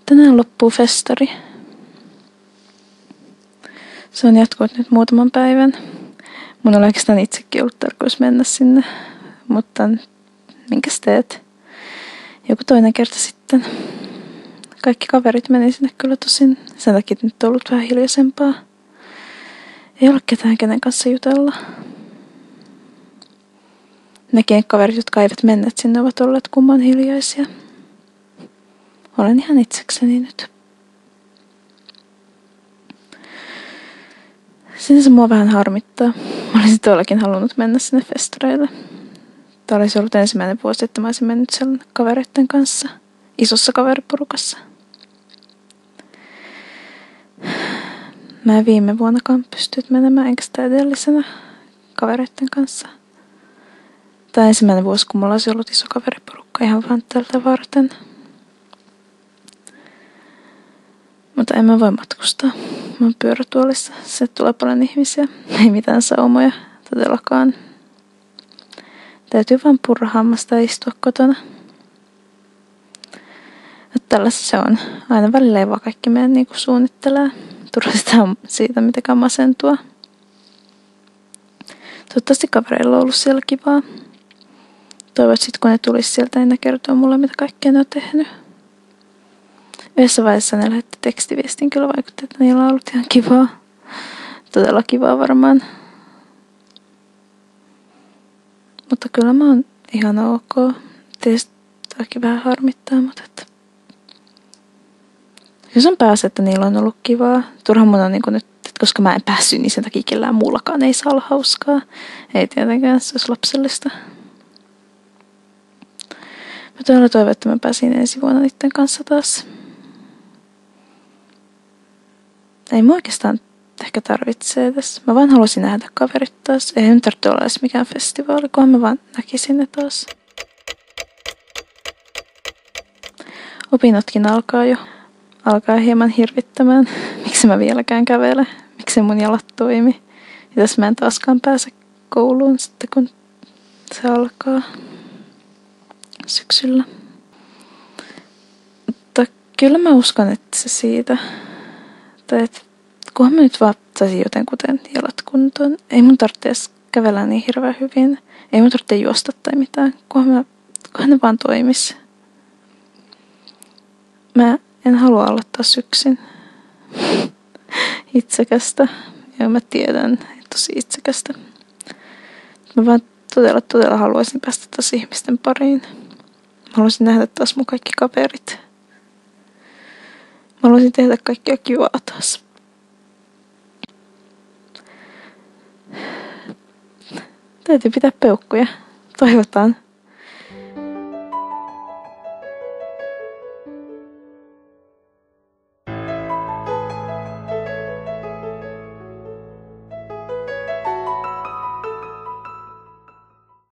Tänään loppuu festari. Se on jatkunut nyt muutaman päivän. Mun on oikeastaan itsekin ollut tarkoitus mennä sinne, mutta minkäs teet? Joku toinen kerta sitten. Kaikki kaverit meni sinne kyllä tosin. Sen takia nyt on ollut vähän hiljaisempaa. Ei ole ketään kenen kanssa jutella. Nekin kaverit, jotka eivät menneet sinne, ovat olleet kumman hiljaisia. Olen ihan itsekseni nyt. Sinänsä mua vähän harmittaa. Mä olisin todellakin halunnut mennä sinne festareille. Tämä olisi ollut ensimmäinen vuosi, että mä olisin mennyt siellä kavereiden kanssa. Isossa kaveriporukassa. Mä en viime vuonnakaan pystynyt menemään, enkä sitä edellisenä kavereiden kanssa. Tämä ensimmäinen vuosi, kun mulla olisi ollut iso kaveriporukka ihan vaan tältä varten. Mutta en mä voi matkustaa. Mä oon pyörätuolissa. Se tulee paljon ihmisiä. Ei mitään saumoja todellakaan. Täytyy vaan purra hammasta ja istua kotona. Tällaista se on. Aina välillä ei vaan kaikki mene niin kuin suunnittelee. Turha siitä mitenkään masentua. Toivottavasti kavereilla on ollut siellä kivaa. Toivon, että sit kun ne tulisi sieltä, niin ne kertoo mulle, mitä kaikkea ne on tehnyt. Yhdessä vaiheessa ne lähetti tekstiviestin, kyllä vaikutti, että niillä on ollut ihan kivaa. Todella kivaa varmaan. Mutta kyllä mä oon ihan ok. Tietysti toki vähän harmittaa, mutta että jos on pääse, että niillä on ollut kivaa. Turhan mun on niin nyt, että koska mä en päässyt, niin sen takia kellään muullakaan ei saa olla hauskaa. Ei tietenkään, se olisi lapsellista. Mä todella toivon, että mä pääsin ensi vuonna niiden kanssa taas. Ei mä oikeastaan ehkä tarvitse edes. Mä vaan haluaisin nähdä kaverit taas. Ei nyt tarvitse olla edes mikään festivaali, kunhan mä vaan näkisin ne taas. Opinnotkin alkaa jo. Alkaa hieman hirvittämään. Miksi mä vieläkään kävele? Miksi mun jalat toimi? Ja tässä mä en taaskaan pääse kouluun sitten, kun se alkaa syksyllä. Mutta kyllä mä uskon, että se siitä. Tai että kunhan mä nyt vaan saisin jotenkuten jalat kuntoon. Ei mun tarvitse edes kävellä niin hirveän hyvin. Ei mun tarvitse juosta tai mitään. Kunhan ne vaan toimis. Mä en halua olla taas yksin. Itsekästä. Ja mä tiedän, tosi itsekästä. Mä vaan todella haluaisin päästä taas ihmisten pariin. Mä haluaisin nähdä taas mun kaikki kaverit. Mä haluaisin tehdä kaikkea kivaa taas. Täytyy pitää peukkuja. Toivotaan.